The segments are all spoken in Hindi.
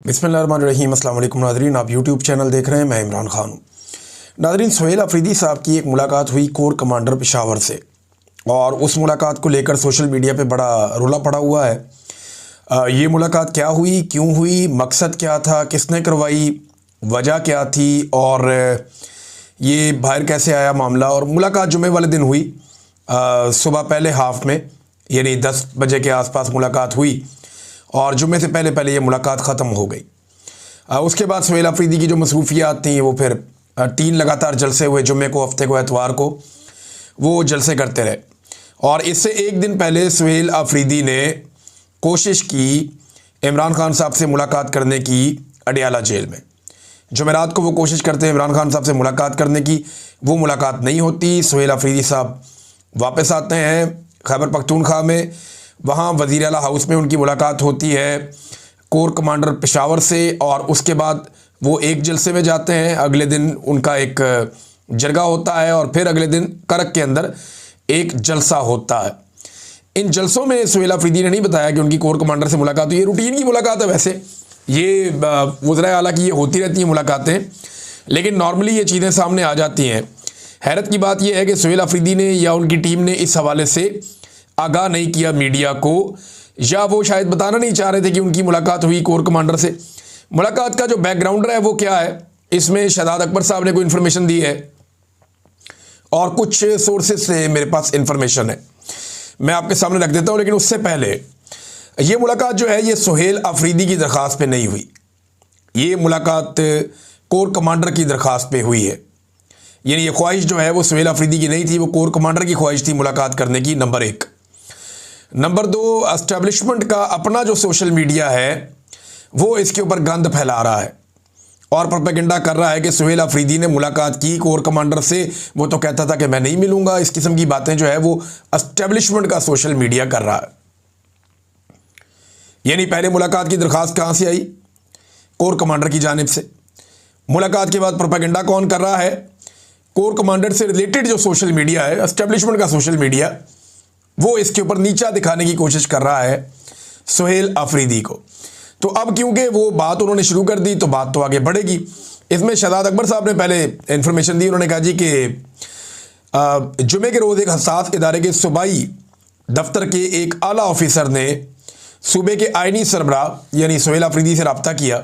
बिस्मिल्लाहिर्रहमानिर्रहीम। अस्सलाम वालेकुम नाज़रीन, आप यूट्यूब चैनल देख रहे हैं, मैं इमरान खान हूँ। नाज़रीन, सुहेल अफरीदी साहब की एक मुलाकात हुई कोर कमांडर पेशावर से, और उस मुलाकात को लेकर सोशल मीडिया पे बड़ा रोला पड़ा हुआ है। ये मुलाकात क्या हुई, क्यों हुई, मकसद क्या था, किसने करवाई, वजह क्या थी, और ये बाहर कैसे आया मामला। और मुलाकात जुमे वाले दिन हुई, सुबह पहले हाफ में, यानी 10 बजे के आसपास मुलाकात हुई, और जुमे से पहले पहले ये मुलाकात ख़त्म हो गई। उसके बाद सुहेल अफरीदी की जो मसरूफियात थी वो फिर 3 लगातार जलसे हुए, जुमे को, हफ्ते को, एतवार को वो जलसे करते रहे। और इससे एक दिन पहले सुहेल अफरीदी ने कोशिश की इमरान खान साहब से मुलाकात करने की अडियाला जेल में। जुमेरात को वो कोशिश करते हैं इमरान खान साहब से मुलाकात करने की, वो मुलाकात नहीं होती। सुहेल अफरीदी साहब वापस आते हैं खैबर पख्तूनख्वा में, वहाँ वज़ीर आला हाउस में उनकी मुलाकात होती है कोर कमांडर पेशावर से, और उसके बाद वो एक जलसे में जाते हैं। अगले दिन उनका एक जरगा होता है, और फिर अगले दिन करक के अंदर एक जलसा होता है। इन जलसों में सुहेल अफरीदी ने नहीं बताया कि उनकी कोर कमांडर से मुलाकात हुई। ये रूटीन की मुलाकात है, वैसे ये वज़ीर आला की ये होती रहती हैं मुलाकातें, लेकिन नॉर्मली ये चीज़ें सामने आ जाती हैं। हैरत की बात यह है कि सुहेल अफरीदी ने या उनकी टीम ने इस हवाले से आगाह नहीं किया मीडिया को, या वो शायद बताना नहीं चाह रहे थे कि उनकी मुलाकात हुई कोर कमांडर से। मुलाकात का जो बैकग्राउंड है वो क्या है, इसमें शहजाद अकबर साहब ने कोई इन्फॉर्मेशन दी है, और कुछ सोर्सेज से मेरे पास इन्फॉर्मेशन है, मैं आपके सामने रख देता हूँ। लेकिन उससे पहले ये मुलाकात जो है ये सुहेल अफरीदी की दरख्वास्त पे नहीं हुई, ये मुलाकात कोर कमांडर की दरख्वास्त पे हुई है। यानी ये ख्वाहिश जो है वो सुहेल अफरीदी की नहीं थी, वो कोर कमांडर की ख्वाहिश थी मुलाकात करने की, नंबर 1। नंबर 2, एस्टेब्लिशमेंट का अपना जो सोशल मीडिया है वो इसके ऊपर गंद फैला रहा है और प्रोपेगेंडा कर रहा है कि सुहेल अफरीदी ने मुलाकात की कोर कमांडर से, वो तो कहता था कि मैं नहीं मिलूंगा। इस किस्म की बातें जो है वो एस्टेब्लिशमेंट का सोशल मीडिया कर रहा है। यानी पहले मुलाकात की दरख्वास्त कहाँ से आई? कोर कमांडर की जानिब से। मुलाकात के बाद प्रोपेगेंडा कौन कर रहा है? कोर कमांडर से रिलेटेड जो सोशल मीडिया है, एस्टेब्लिशमेंट का सोशल मीडिया, वो इसके ऊपर नीचा दिखाने की कोशिश कर रहा है सुहेल अफरीदी को। तो अब क्योंकि वो बात उन्होंने शुरू कर दी तो बात तो आगे बढ़ेगी। इसमें शहजाद अकबर साहब ने पहले इंफॉर्मेशन दी। उन्होंने कहा जी कि जुमे के रोज़ एक हसास इदारे के सूबाई दफ्तर के एक आला ऑफिसर ने सूबे के आइनी सरबराह यानी सुहेल अफरीदी से रब्ता किया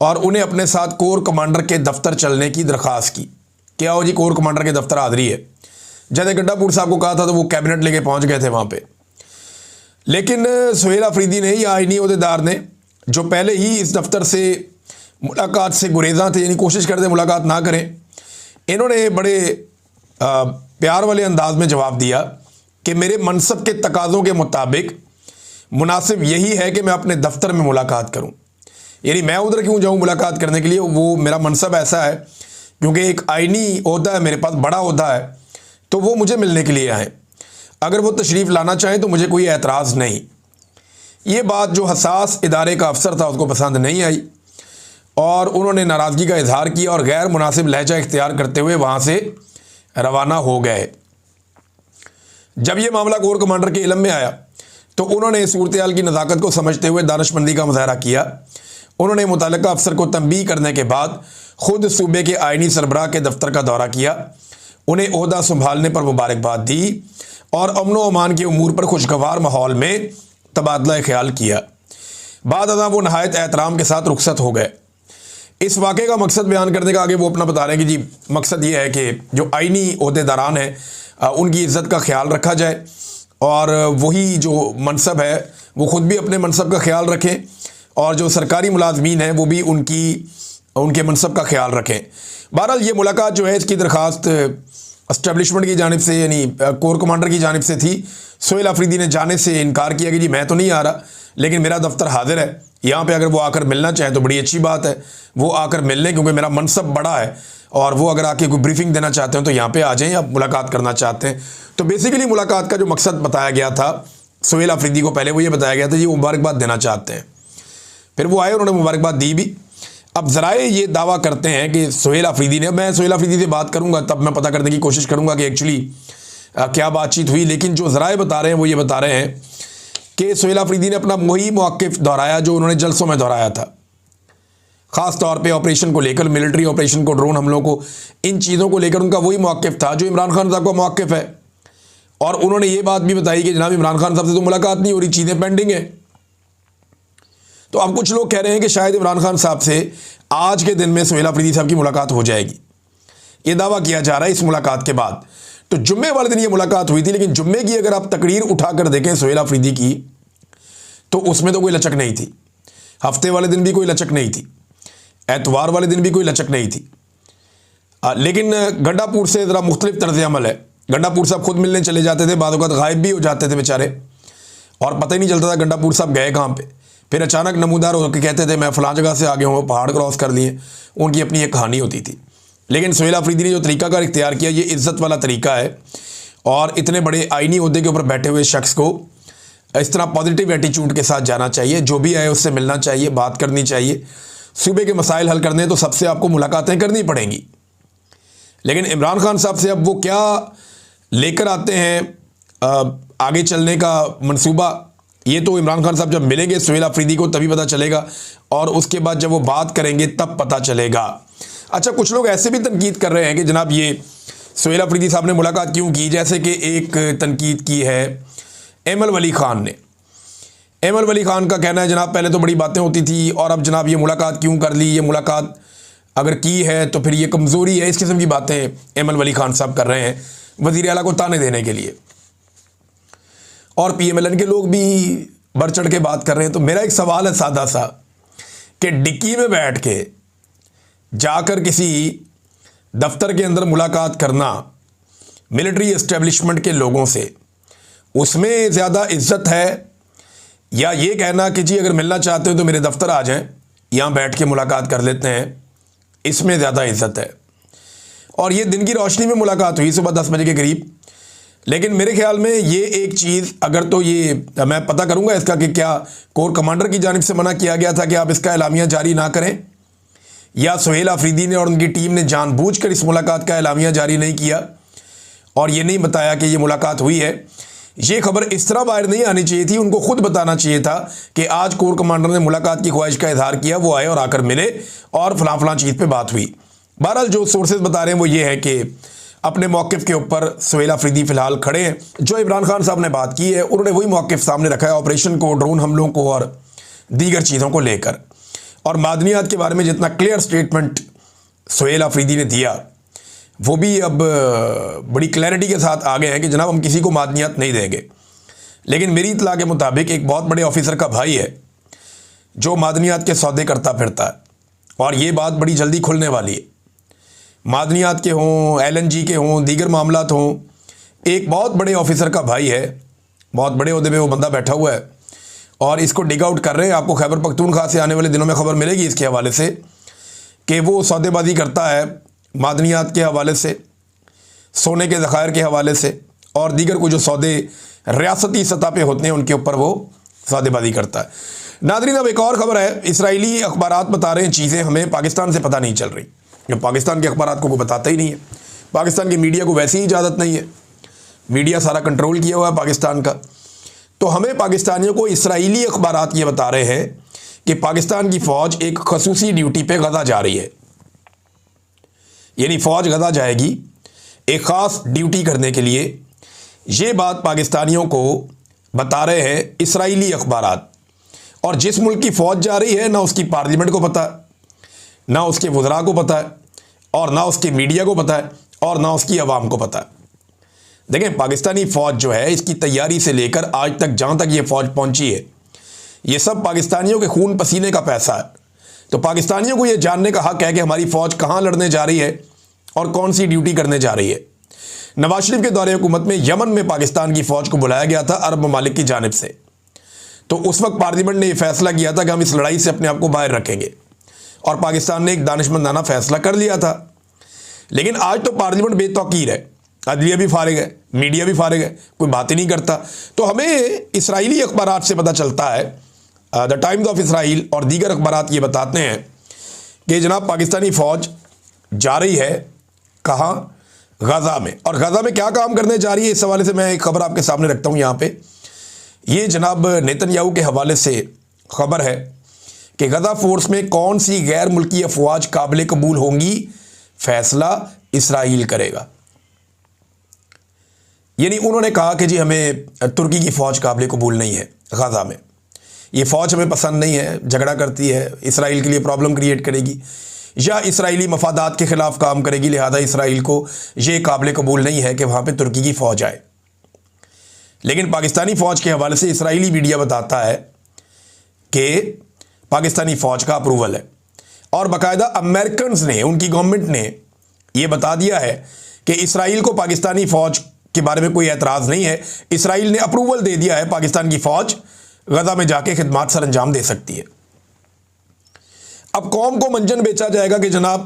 और उन्हें अपने साथ कोर कमांडर के दफ्तर चलने की दरख्वास्त की। क्या हो जी, कोर कमांडर के दफ्तर हाज़री है। जब गड्ढापुर साहब को कहा था तो वो कैबिनेट लेके पहुंच गए थे वहाँ पे, लेकिन सुहेल अफरीदी ने या आईनी अहदेदार ने, जो पहले ही इस दफ्तर से मुलाकात से गुरेज़ा थे, यानी कोशिश करते मुलाकात ना करें, इन्होंने बड़े प्यार वाले अंदाज में जवाब दिया कि मेरे मनसब के तकाज़ों के मुताबिक मुनासिब यही है कि मैं अपने दफ्तर में मुलाकात करूँ। यानी मैं उधर क्यों जाऊँ मुलाकात करने के लिए, वो मेरा मनसब ऐसा है क्योंकि एक आईनी ओहदा है मेरे पास, बड़ा ओहदा है, तो वो मुझे मिलने के लिए आए। अगर वो तशरीफ़ लाना चाहें तो मुझे कोई एतराज़ नहीं। ये बात जो हसास इदारे का अफसर था उसको पसंद नहीं आई, और उन्होंने नाराज़गी का इजहार किया और गैर मुनासिब लहजा इख्तियार करते हुए वहाँ से रवाना हो गए। जब ये मामला कोर कमांडर के इल्म में आया तो उन्होंने सूरत हाल की नज़ाकत को समझते हुए दानिशमंदी का मुजाहरा किया। उन्होंने मुतल्लिका अफसर को तंबीह करने के बाद ख़ुद सूबे के आइनी सरबराह के दफ्तर का दौरा किया, उन्हें ओहदा संभालने पर मुबारकबाद दी और अमन व अमान के उमूर पर खुशगवार माहौल में तबादला ख्याल किया। बाद अदा वो नहायत एहतराम के साथ रुखसत हो गए। इस वाक़े का मकसद बयान करने का आगे वो अपना बता रहे हैं कि जी मकसद ये है कि जो आइनी ओहदेदारान हैं उनकी इज़्ज़त का ख्याल रखा जाए, और वही जो मनसब है वो ख़ुद भी अपने मनसब का ख्याल रखें, और जो सरकारी मुलाजमीन हैं वो भी उनके मनसब का ख्याल रखें। बहरहाल ये मुलाकात जो है इसकी दरख्वास्त एस्टेब्लिशमेंट की जानिब से यानी कोर कमांडर की जानिब से थी। सुहेल अफरीदी ने जाने से इनकार किया कि जी मैं तो नहीं आ रहा, लेकिन मेरा दफ्तर हाजिर है, यहाँ पे अगर वो आकर मिलना चाहें तो बड़ी अच्छी बात है, वो आकर मिल लें, क्योंकि मेरा मनसब बड़ा है, और वो अगर आके कोई ब्रीफिंग देना चाहते हैं तो यहाँ पे आ जाएँ, या मुलाकात करना चाहते हैं। तो बेसिकली मुलाकात का जो मकसद बताया गया था सुहेल अफरीदी को, पहले वो ये बताया गया था जी वो मुबारकबाद देना चाहते हैं। फिर वो आए, उन्होंने मुबारकबाद दी भी। अब ज़राए ये दावा करते हैं कि सुहेल अफरीदी ने, मैं सुहेल अफरीदी से बात करूंगा तब मैं पता करने की कोशिश करूंगा कि एक्चुअली क्या बातचीत हुई, लेकिन जो ज़राए बता रहे हैं वो ये बता रहे हैं कि सुहेल अफरीदी ने अपना वही मौक़िफ़ दोहराया जो उन्होंने जलसों में दोहराया था। ख़ास तौर पे ऑपरेशन को लेकर, मिलिट्री ऑपरेशन को, ड्रोन हमलों को, इन चीज़ों को लेकर उनका वही मौक़िफ़ था जो इमरान खान साहब का मौक़िफ़ है। और उन्होंने ये बात भी बताई कि जनाब इमरान खान साहब से तो मुलाकात नहीं हो रही, चीज़ें पेंडिंग है। तो अब कुछ लोग कह रहे हैं कि शायद इमरान खान साहब से आज के दिन में सुहेल अफरीदी साहब की मुलाकात हो जाएगी। ये दावा किया जा रहा है इस मुलाकात के बाद। तो जुम्मे वाले दिन ये मुलाकात हुई थी, लेकिन जुम्मे की अगर आप तकरीर उठाकर देखें सुहेल अफरीदी की, तो उसमें तो कोई लचक नहीं थी। हफ्ते वाले दिन भी कोई लचक नहीं थी, एतवार वाले दिन भी कोई लचक नहीं थी। लेकिन गंडापुर से ज़रा मुख्तलिफ तर्ज अमल है। गंडापुर साहब खुद मिलने चले जाते थे, बाद वक़्त गायब भी हो जाते थे बेचारे, और पता ही नहीं चलता था गंडापुर साहब गए कहाँ पे। फिर अचानक नमूदार होकर कहते थे मैं फ़लाँ जगह से आ गया हूँ, पहाड़ क्रॉस कर लिए। उनकी अपनी एक कहानी होती थी। लेकिन सुहेल अफरीदी ने जो तरीक़ाकार इख्तियार किया, ये इज़्ज़त वाला तरीका है। और इतने बड़े आईनी ओहदे के ऊपर बैठे हुए शख्स को इस तरह पॉजिटिव एटीट्यूड के साथ जाना चाहिए। जो भी आए उससे मिलना चाहिए, बात करनी चाहिए। सूबे के मसाइल हल करने तो सबसे आपको मुलाकातें करनी पड़ेंगी। लेकिन इमरान खान साहब से अब वो क्या लेकर आते हैं आगे चलने का मंसूबा, ये तो इमरान खान साहब जब मिलेंगे सुहेल अफरीदी को तभी पता चलेगा, और उसके बाद जब वो बात करेंगे तब पता चलेगा। अच्छा, कुछ लोग ऐसे भी तनकीद कर रहे हैं कि जनाब ये सुहेल अफरीदी साहब ने मुलाकात क्यों की। जैसे कि एक तनकीद की है एमल वली ख़ान ने। एमल वली ख़ान का कहना है जनाब पहले तो बड़ी बातें होती थी, और अब जनाब ये मुलाकात क्यों कर ली, ये मुलाकात अगर की है तो फिर ये कमज़ोरी है। इस किस्म की बातें एमल वली ख़ान साहब कर रहे हैं वज़ीर आला को ताने देने के लिए, और PMLN के लोग भी बढ़ चढ़ के बात कर रहे हैं। तो मेरा एक सवाल है सादा सा कि डिक्की में बैठ के जाकर किसी दफ्तर के अंदर मुलाकात करना मिलिट्री एस्टेब्लिशमेंट के लोगों से, उसमें ज़्यादा इज्जत है, या ये कहना कि जी अगर मिलना चाहते हो तो मेरे दफ्तर आ जाएं, यहाँ बैठ के मुलाकात कर लेते हैं, इसमें ज़्यादा इज्जत है। और ये दिन की रोशनी में मुलाकात हुई सुबह 10 बजे के करीब। लेकिन मेरे ख्याल में ये एक चीज़, अगर तो ये मैं पता करूँगा इसका कि क्या कोर कमांडर की जानिब से मना किया गया था कि आप इसका एलामिया जारी ना करें, या सुहेल अफरीदी ने और उनकी टीम ने जानबूझकर इस मुलाकात का एलामिया जारी नहीं किया और ये नहीं बताया कि ये मुलाकात हुई है। ये खबर इस तरह बाहर नहीं आनी चाहिए थी, उनको खुद बताना चाहिए था कि आज कोर कमांडर ने मुलाकात की ख्वाहिश का इजहार किया, वो आए और आकर मिले और फलां फलां चीज़ पे बात हुई। बहरहाल जो सोर्सेज बता रहे हैं वो ये है कि अपने मौक़िफ़ के ऊपर सुहेल अफरीदी फ़िलहाल खड़े हैं। जो इमरान खान साहब ने बात की है उन्होंने वही मौक़िफ़ सामने रखा है, ऑपरेशन को, ड्रोन हमलों को और दीगर चीज़ों को लेकर। और मादनियात के बारे में जितना क्लियर स्टेटमेंट सुहेल अफरीदी ने दिया, वो भी अब बड़ी क्लैरिटी के साथ आ गए हैं कि जनाब हम किसी को मादनियात नहीं देंगे। लेकिन मेरी इत्तला के मुताबिक एक बहुत बड़े ऑफिसर का भाई है जो मादनियात के सौदे करता फिरता है, और ये बात बड़ी जल्दी खुलने वाली है। मादनियात के हों, LNG के हों, दीगर मामलात हों, एक बहुत बड़े ऑफिसर का भाई है, बहुत बड़े ओहदे पे वो बंदा बैठा हुआ है और इसको डिग आउट कर रहे हैं। आपको खैबर पख्तूनख्वा से आने वाले दिनों में खबर मिलेगी इसके हवाले से कि वो सौदेबाजी करता है मादनियात के हवाले से, सोने के ज़खायर के हवाले से, और दीगर को जो सौदे रियासती सतह पे होते हैं उनके ऊपर वो सौदेबाजी करता है। नादरीन, अब एक और ख़बर है, इसराइली अखबारात बता रहे हैं चीज़ें हमें पाकिस्तान से पता नहीं चल रही। पाकिस्तान के अखबारात को कोई बताता ही नहीं है, पाकिस्तान की मीडिया को वैसी ही इजाज़त नहीं है, मीडिया सारा कंट्रोल किया हुआ है पाकिस्तान का। तो हमें पाकिस्तानियों को इसराइली अखबारात ये बता रहे हैं कि पाकिस्तान की फ़ौज एक खसूसी ड्यूटी पे गज़ा जा रही है, यानी फ़ौज गज़ा जाएगी एक ख़ास ड्यूटी करने के लिए। ये बात पाकिस्तानियों को बता रहे हैं इसराइली अखबारात। और जिस मुल्क की फ़ौज जा रही है ना उसकी पार्लियामेंट को पता है, ना उसके वज़रा को पता है, और ना उसके मीडिया को पता है, और ना उसकी आवाम को पता है। देखें, पाकिस्तानी फ़ौज जो है इसकी तैयारी से लेकर आज तक जहाँ तक ये फ़ौज पहुँची है, ये सब पाकिस्तानियों के खून पसीने का पैसा है। तो पाकिस्तानियों को ये जानने का हक़ है कि हमारी फ़ौज कहाँ लड़ने जा रही है और कौन सी ड्यूटी करने जा रही है। नवाज शरीफ के दौरे हुकूमत में यमन में पाकिस्तान की फ़ौज को बुलाया गया था अरब ममालिक की जानिब से। तो उस वक्त पार्लियामेंट ने यह फैसला किया था कि हम इस लड़ाई से अपने आप को बाहर रखेंगे, और पाकिस्तान ने एक दानिशमंदाना फ़ैसला कर लिया था। लेकिन आज तो पार्लियामेंट बेतौकीर है, अदलिया भी फारिग है, मीडिया भी फारिग है, कोई बात ही नहीं करता। तो हमें इसराइली अखबारात से पता चलता है, द टाइम्स ऑफ इसराइल और दीगर अखबारात ये बताते हैं कि जनाब पाकिस्तानी फ़ौज जा रही है कहाँ, गज़ा में। और गज़ा में क्या काम करने जा रही है, इस हवाले से मैं एक ख़बर आपके सामने रखता हूँ यहाँ पे। ये जनाब नेतन्याहू के हवाले से ख़बर है कि गजा फोर्स में कौन सी गैर मुल्की अफवाज काबिल कबूल होंगी, फैसला इसराइल करेगा। यानी उन्होंने कहा कि जी हमें तुर्की की फ़ौज काबिल कबूल नहीं है, गजा में ये फ़ौज हमें पसंद नहीं है, झगड़ा करती है, इसराइल के लिए प्रॉब्लम क्रिएट करेगी या इसराइली मफादात के ख़िलाफ़ काम करेगी, लिहाजा इसराइल को ये काबिल कबूल नहीं है कि वहाँ पे तुर्की की फ़ौज आए। लेकिन पाकिस्तानी फ़ौज के हवाले से इसराइली मीडिया बताता है कि पाकिस्तानी फ़ौज का अप्रूवल है और बाकायदा अमेरिकन्स ने, उनकी गवर्नमेंट ने ये बता दिया है कि इसराइल को पाकिस्तानी फ़ौज के बारे में कोई एतराज़ नहीं है। इसराइल ने अप्रूवल दे दिया है, पाकिस्तान की फ़ौज गजा में जाके खिदमात सर अंजाम दे सकती है। अब कौम को मंजन बेचा जाएगा कि जनाब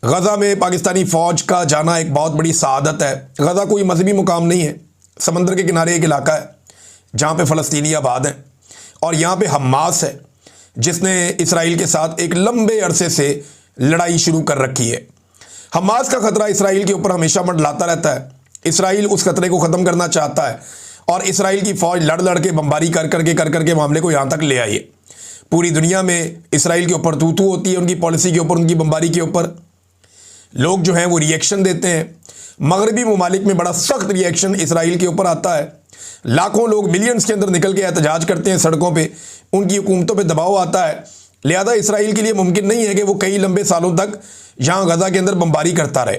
गजा में पाकिस्तानी फ़ौज का जाना एक बहुत बड़ी सआदत है। गजा कोई मजहबी मुकाम नहीं है, समंदर के किनारे एक इलाका है जहाँ पे फ़लस्तीनी आबाद हैं और यहाँ पे हमास है जिसने इसराइल के साथ एक लंबे अरसे से लड़ाई शुरू कर रखी है। हमास का ख़तरा इसराइल के ऊपर हमेशा मंडलाता रहता है। इसराइल उस खतरे को ख़त्म करना चाहता है और इसराइल की फ़ौज लड़ लड़ के बमबारी कर करके मामले को यहाँ तक ले आई है। पूरी दुनिया में इसराइल के ऊपर तू होती है, उनकी पॉलिसी के ऊपर, उनकी बमबारी के ऊपर लोग जो हैं वो रिएक्शन देते हैं। मगरबी ममालिक में बड़ा सख्त रिएक्शन इसराइल के ऊपर आता है। लाखों लोग मिलियंस के अंदर निकल के एहतजाज करते हैं सड़कों पे, उनकी हुकूमतों पे दबाव आता है। लिहाजा इसराइल के लिए मुमकिन नहीं है कि वो कई लंबे सालों तक यहाँ गजा के अंदर बमबारी करता रहे।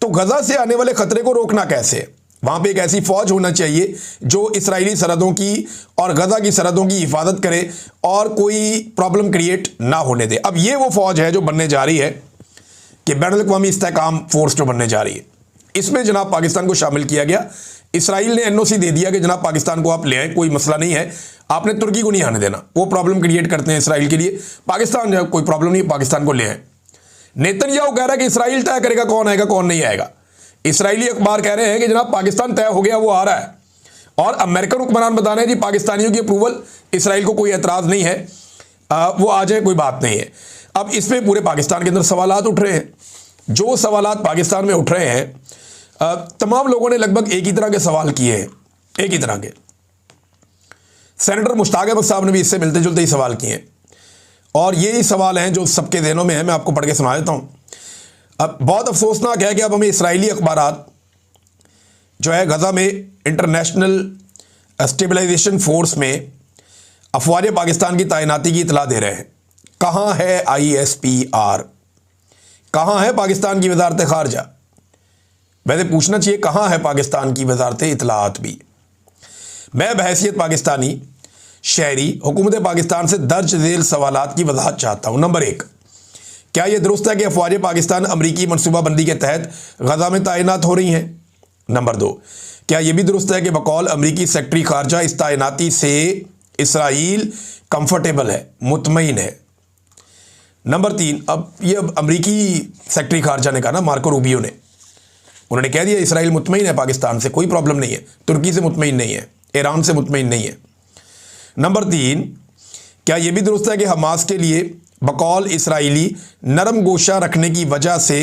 तो गजा से आने वाले ख़तरे को रोकना कैसे? वहाँ पे एक ऐसी फ़ौज होना चाहिए जो इसराइली सरहदों की और गजा की सरहदों की हिफाजत करे और कोई प्रॉब्लम क्रिएट ना होने दे। अब ये वो फ़ौज है जो बनने जा रही है कि बैनुल-अक़वामी इस्तेहकाम फ़ोर्स जो बनने जा रही है। इसमें जनाब पाकिस्तान को शामिल किया गया। इसराइल ने एनओसी दे दिया कि जनाब पाकिस्तान को आप ले आए, कोई मसला नहीं है, आपने तुर्की को नहीं आने देना, वो प्रॉब्लम क्रिएट करते हैं इसराइल के लिए। पाकिस्तान जो कोई प्रॉब्लम नहीं, पाकिस्तान को ले आए। नेतन्याहू कह रहा है कि इसराइल तय करेगा कौन आएगा कौन नहीं आएगा। इसराइली अखबार कह रहे हैं कि जनाब पाकिस्तान तय हो गया, वो आ रहा है और अमेरिकन हुक्मरान बता रहे हैं जी पाकिस्तानियों की अप्रूवल, इसराइल को कोई एतराज़ नहीं है, वो आ जाए, कोई बात नहीं है। अब इस पर पूरे पाकिस्तान के अंदर सवालात उठ रहे हैं। जो सवालात पाकिस्तान में उठ रहे हैं, तमाम लोगों ने लगभग एक ही तरह के सवाल किए हैं, एक ही तरह के। सेनेटर मुश्ताक अहमद साहब ने भी इससे मिलते जुलते ही सवाल किए हैं और यही सवाल हैं जो सबके ज़हनों में है। मैं आपको पढ़ के सुना देता हूँ। अब बहुत अफसोसनाक है कि अब हमें इसराइली अखबारात जो है गजा में इंटरनेशनल स्टेबलाइजेशन फोर्स में अफवाज पाकिस्तान की तैनाती की इतला दे रहे हैं। कहाँ है ISPR? कहाँ है पाकिस्तान की वजारत खारजा? वैसे पूछना चाहिए कहाँ है पाकिस्तान की वजारत इतलात भी। मैं बहैसियत पाकिस्तानी शहरी हुकूमत पाकिस्तान से दर्ज झेल सवालात की वजाहत चाहता हूँ। नंबर 1, क्या यह दुरुस्त है कि अफवाज पाकिस्तान अमरीकी मनसूबाबंदी के तहत गजा में तैनात हो रही हैं? नंबर 2, क्या यह भी दुरुस्त है कि बकौल अमरीकी सेक्रेटरी खारजा इस तैनाती से इसराइल कंफर्टेबल है, मुतमईन है? नंबर 3, अब अमरीकी सेक्रेटरी खारजा ने कहा ना, मार्को रूबियो ने, उन्होंने कह दिया इसराइल मुतमईन है पाकिस्तान से, कोई प्रॉब्लम नहीं है, तुर्की से मुतमईन नहीं है, ईरान से मुतमईन नहीं है। नंबर 3, क्या यह भी दुरुस्त है कि हमास के लिए बकौल इसराइली नरम गोशा रखने की वजह से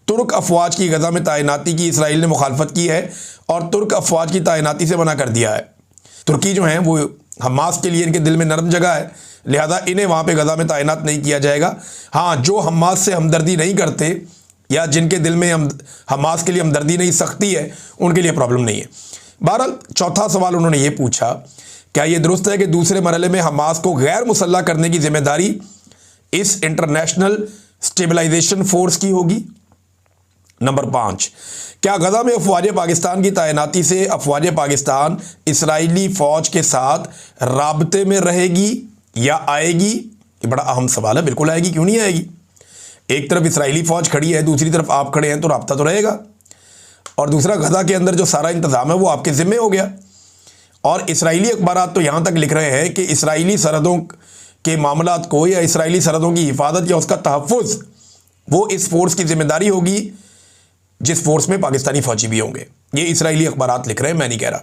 तुर्क अफवाज की गजा में तैनाती की इसराइल ने मुखालफत की है और तुर्क अफवाज की तैनाती से मना कर दिया है? तुर्की जो हैं वो हमास के लिए इनके दिल में नरम जगह है, लिहाजा इन्हें वहाँ पे गजा में तैनात नहीं किया जाएगा। हाँ, जो हमास से हमदर्दी नहीं करते या जिनके दिल में हमास के लिए हमदर्दी नहीं सख्ती है, उनके लिए प्रॉब्लम नहीं है। बहरहाल चौथा सवाल उन्होंने ये पूछा, क्या ये दुरुस्त है कि दूसरे मरहले में हमास को गैर मुसल्लह करने की जिम्मेदारी इस इंटरनेशनल स्टेबलाइजेशन फोर्स की होगी? नंबर 5, क्या गजा में अफवाज पाकिस्तान की तैनाती से अफवाज पाकिस्तान इसराइली फ़ौज के साथ राब्ते में रहेगी या आएगी? ये बड़ा अहम सवाल है। बिल्कुल आएगी, क्यों नहीं आएगी? एक तरफ इसराइली फ़ौज खड़ी है, दूसरी तरफ आप खड़े हैं, तो राब्ता तो रहेगा। और दूसरा, गजा के अंदर जो सारा इंतज़ाम है वो आपके ज़िम्मे हो गया। और इसराइली अखबारात तो यहाँ तक लिख रहे हैं कि इसराइली सरहदों के मामलात को या इसराइली सरहदों की हिफाजत या उसका तहफ़्फ़ुज़ वो इस फोर्स की जिम्मेदारी होगी जिस फोर्स में पाकिस्तानी फ़ौजी भी होंगे। ये इसराइली अखबारात लिख रहे हैं, मैं नहीं कह रहा।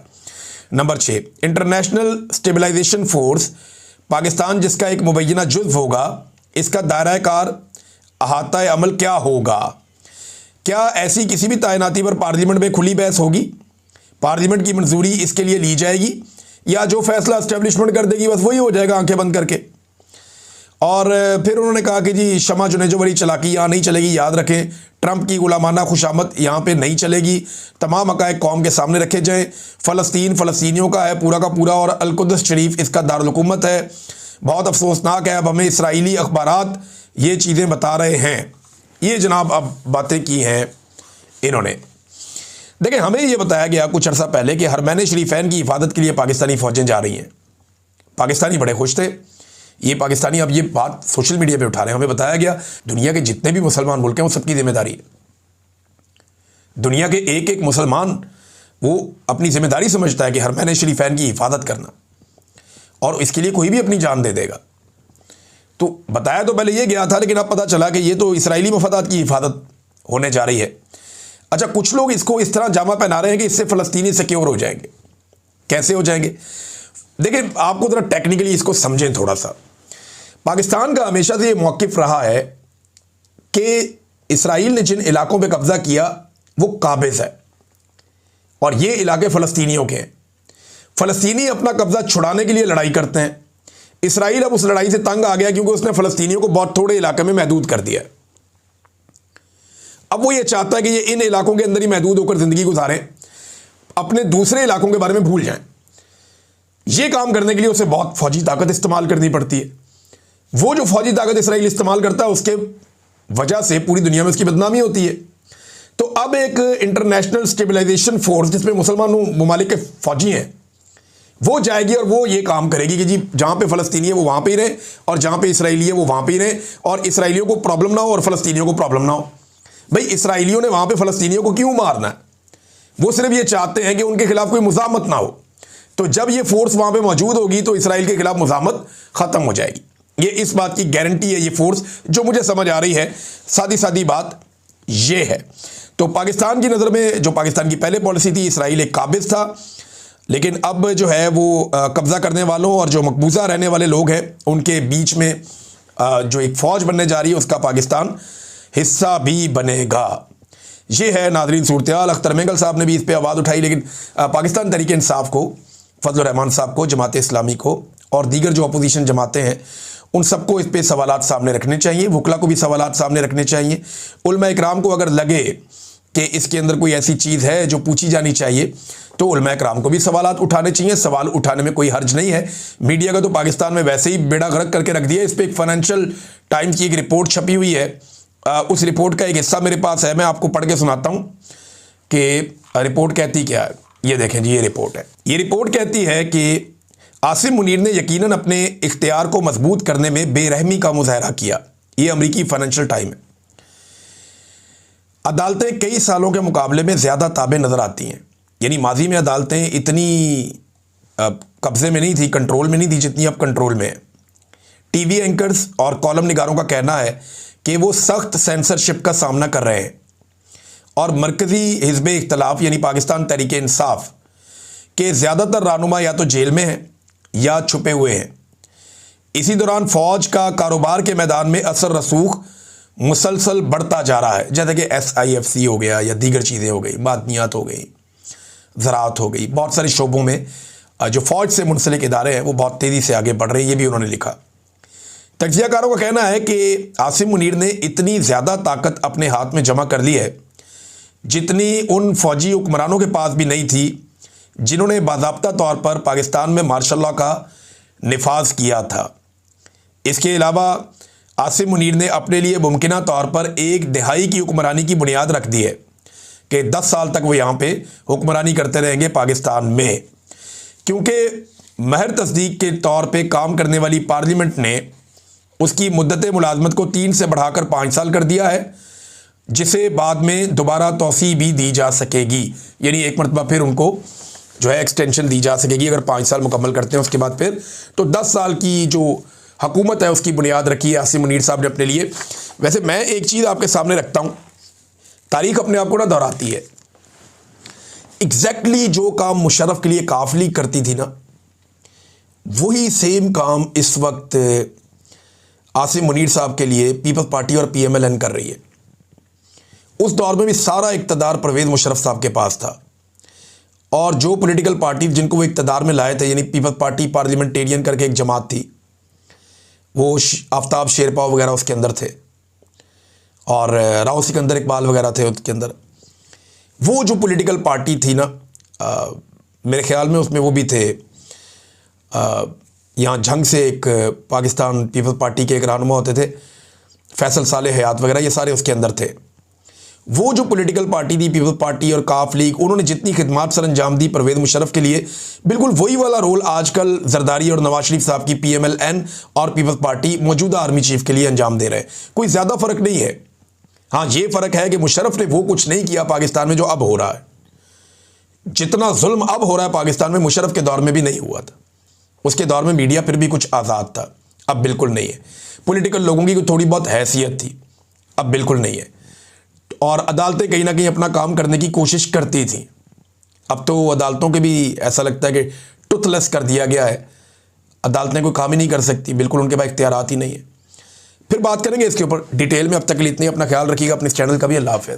Number 6, international stabilisation force Pakistan जिसका एक मुबैना जुज़्व होगा, इसका दायरा कार अहाता अमल क्या होगा? क्या ऐसी किसी भी तैनाती पर पार्लियामेंट में खुली बहस होगी? पार्लियामेंट की मंजूरी इसके लिए ली जाएगी या जो फैसला एस्टेब्लिशमेंट कर देगी बस वही हो जाएगा आंखें बंद करके? और फिर उन्होंने कहा कि जी शमा जुनेजो वाली चालाकी यहाँ नहीं चलेगी, याद रखें ट्रंप की गुलामाना खुशामद यहाँ पे नहीं चलेगी, तमाम हक़ाइक़ कौम के सामने रखे जाएं, फ़लस्तीन फ़लस्तीनियों का है पूरा का पूरा और अल-कुद्स शरीफ इसका दारुल हुकूमत है। बहुत अफसोसनाक है, अब हमें इसराइली अखबारात ये चीज़ें बता रहे हैं। ये जनाब अब बातें की हैं इन्होंने। देखिए, हमें ये बताया गया कुछ अर्सा पहले कि हरमैन शरीफैन की हिफाजत के लिए पाकिस्तानी फ़ौजें जा रही हैं। पाकिस्तानी बड़े खुश थे, ये पाकिस्तानी अब ये बात सोशल मीडिया पे उठा रहे हैं। हमें बताया गया दुनिया के जितने भी मुसलमान मुल्क हैं वो सबकी जिम्मेदारी है। दुनिया के एक एक मुसलमान वो अपनी जिम्मेदारी समझता है कि हरमैन शरीफैन की हिफाजत करना, और इसके लिए कोई भी अपनी जान दे देगा। तो बताया तो पहले ये गया था, लेकिन अब पता चला कि ये तो इसराइली मफादात की हिफाजत होने जा रही है। अच्छा, कुछ लोग इसको इस तरह जामा पहना रहे हैं कि इससे फ़लस्तीनी सिक्योर हो जाएंगे। कैसे हो जाएंगे? देखिए, आपको ज़रा टेक्निकली इसको समझें थोड़ा सा। पाकिस्तान का हमेशा से ये मौक़िफ़ रहा है कि इसराइल ने जिन इलाकों पे कब्ज़ा किया वो काबिज़ है और ये इलाके फ़लस्तीनियों के हैं। फ़लस्तीनी अपना कब्ज़ा छुड़ाने के लिए लड़ाई करते हैं। इसराइल अब उस लड़ाई से तंग आ गया क्योंकि उसने फ़लस्तीनियों को बहुत थोड़े इलाके में महदूद कर दिया। अब वो ये चाहता है कि ये इन इलाकों के अंदर ही महदूद होकर ज़िंदगी गुजारें, अपने दूसरे इलाकों के बारे में भूल जाएं। ये काम करने के लिए उसे बहुत फ़ौजी ताकत इस्तेमाल करनी पड़ती है। वो जो फ़ौजी ताकत इसराइल इस्तेमाल करता है उसके वजह से पूरी दुनिया में उसकी बदनामी होती है। तो अब एक इंटरनेशनल स्टेबलाइजेशन फोर्स जिसमें मुसलमान ममालिक के फ़ौजी हैं वो जाएगी और वो ये काम करेगी कि जी जहाँ पे फ़लस्तीनी है वो वहाँ पे ही रहे और जहाँ पे इसराइली है वो वहाँ पे ही रहे, और इसराइलियों को प्रॉब्लम ना हो और फ़लस्तीनियों को प्रॉब्लम ना हो। भाई, इसराइलियों ने वहाँ पे फ़लस्तीनियों को क्यों मारना है? वो सिर्फ ये चाहते हैं कि उनके खिलाफ कोई मुज़ाहमत ना हो। तो जब ये फोर्स वहाँ पे मौजूद होगी तो इसराइल के खिलाफ मुज़ाहमत ख़त्म हो जाएगी। ये इस बात की गारंटी है, ये फोर्स जो मुझे समझ आ रही है। सादी सादी बात ये है। तो पाकिस्तान की नज़र में जो पाकिस्तान की पहले पॉलिसी थी, इसराइल एक काबिज़ था, लेकिन अब जो है वो कब्ज़ा करने वालों और जो मकबूजा रहने वाले लोग हैं उनके बीच में जो एक फ़ौज बनने जा रही है उसका पाकिस्तान हिस्सा भी बनेगा। ये है नाज़रीन सूरत-ए-हाल। अख्तर मेंगल साहब ने भी इस पर आवाज़ उठाई, लेकिन पाकिस्तान तहरीक इंसाफ को, फजल रहमान साहब को, जमात इस्लामी को और दीगर जो अपोजिशन जमातें हैं उन सबको इस पे सवालात सामने रखने चाहिए। वकला को भी सवालात सामने रखने चाहिए। उलमा इकराम को अगर लगे कि इसके अंदर कोई ऐसी चीज़ है जो पूछी जानी चाहिए तो उलमा इकराम को भी सवालात उठाने चाहिए। सवाल उठाने में कोई हर्ज नहीं है। मीडिया का तो पाकिस्तान में वैसे ही बेड़ा गर्क करके रख दिया। इस पर एक फाइनेंशियल टाइम्स की एक रिपोर्ट छपी हुई है। उस रिपोर्ट का एक हिस्सा मेरे पास है, मैं आपको पढ़ के सुनाता हूँ कि रिपोर्ट कहती क्या है। ये देखें जी, ये रिपोर्ट है। ये रिपोर्ट कहती है कि आसिम मुनीर ने यकीनन अपने इख्तियार को मजबूत करने में बेरहमी का मुजाहरा किया। ये अमरीकी फाइनेंशियल टाइम है। अदालतें कई सालों के मुकाबले में ज़्यादा ताबे नज़र आती हैं। यानी माजी में अदालतें इतनी कब्ज़े में नहीं थी, कंट्रोल में नहीं थी जितनी अब कंट्रोल में है। टीवी एंकर्स और कॉलम निगारों का कहना है कि वो सख्त सेंसरशिप का सामना कर रहे हैं और मरकज़ी हिज़्ब इख्तिलाफ यानी पाकिस्तान तहरीक इंसाफ के ज़्यादातर रहनुमा या तो जेल में हैं या छुपे हुए हैं। इसी दौरान फ़ौज का कारोबार के मैदान में असर रसूख मुसलसल बढ़ता जा रहा है, जैसे कि SIFC हो गया या दीगर चीज़ें हो गई, मादनियात हो गई, ज़राअत हो गई। बहुत सारे शोबों में जो फ़ौज से मुंसलिक इदारे हैं वो बहुत तेज़ी से आगे बढ़ रहे हैं। ये भी उन्होंने लिखा। तज्ज़ियाकारों का कहना है कि आसिम मुनीर ने इतनी ज़्यादा ताकत अपने हाथ में जमा कर ली है जितनी उन फ़ौजी हुक्मरानों के पास भी नहीं थी जिन्होंने बाज़ाब्ता तौर पर पाकिस्तान में मार्शल लॉ का निफाज किया था। इसके अलावा आसिम मुनीर ने अपने लिए मुमकिना तौर पर 1 दिहाई की हुक्मरानी की बुनियाद रख दी है कि 10 साल तक वो यहाँ पे हुक्मरानी करते रहेंगे पाकिस्तान में, क्योंकि महर तस्दीक के तौर पे काम करने वाली पार्लियामेंट ने उसकी मुद्दत मुलाजमत को 3 से बढ़ाकर 5 साल कर दिया है, जिसे बाद में दोबारा तौसी भी दी जा सकेगी। यानी एक मरतबा फिर उनको जो है एक्सटेंशन दी जा सकेगी। अगर 5 साल मुकम्मल करते हैं उसके बाद फिर तो 10 साल की जो हुकूमत है उसकी बुनियाद रखी है आसिम मुनीर साहब ने अपने लिए। वैसे मैं एक चीज़ आपके सामने रखता हूँ, तारीख अपने आप को ना दोहराती है। एग्जैक्टली जो काम मुशर्रफ के लिए काफली करती थी ना, वही सेम काम इस वक्त आसिम मुनीर साहब के लिए पीपल्स पार्टी और PMLN कर रही है। उस दौर में भी सारा इक़्तिदार परवेज़ मुशर्रफ साहब के पास था और जो पॉलिटिकल पार्टी जिनको वो इक़्तिदार में लाए थे, यानी पीपल्स पार्टी पार्लियामेंटेरियन करके एक जमात थी, वो आफ्ताब शेरपा वगैरह उसके अंदर थे, और राव सिकंदर इकबाल वगैरह थे उसके अंदर। वो जो पॉलिटिकल पार्टी थी ना, मेरे ख्याल में उसमें वो भी थे, यहाँ झंग से एक पाकिस्तान पीपल्स पार्टी के एक रहनुमा होते थे, फैसल साले हयात वगैरह, ये सारे उसके अंदर थे। वो जो पॉलिटिकल पार्टी थी पीपल्स पार्टी और काफ लीग, उन्होंने जितनी खिदमत सर अंजाम दी परवेज़ मुशर्रफ के लिए, बिल्कुल वही वाला रोल आजकल जरदारी और नवाज शरीफ साहब की PMLN और पीपल्स पार्टी मौजूदा आर्मी चीफ के लिए अंजाम दे रहे हैं। कोई ज़्यादा फ़र्क नहीं है। हाँ, ये फ़र्क है कि मुशर्रफ ने वो कुछ नहीं किया पाकिस्तान में जो अब हो रहा है। जितना जुल्म अब हो रहा है पाकिस्तान में, मुशर्रफ के दौर में भी नहीं हुआ था। उसके दौर में मीडिया फिर भी कुछ आज़ाद था, अब बिल्कुल नहीं है। पॉलिटिकल लोगों की थोड़ी बहुत हैसियत थी, अब बिल्कुल नहीं है। और अदालतें कहीं ना कहीं अपना काम करने की कोशिश करती थी। अब तो अदालतों के भी ऐसा लगता है कि टुथलेस कर दिया गया है, अदालतें कोई काम ही नहीं कर सकती, बिल्कुल उनके पास इख्तियारात ही नहीं है। फिर बात करेंगे इसके ऊपर डिटेल में। अब तक के लिए इतनी, अपना ख्याल रखिएगा, अपने इस चैनल का भी। अल्लाह हाफ़िज़।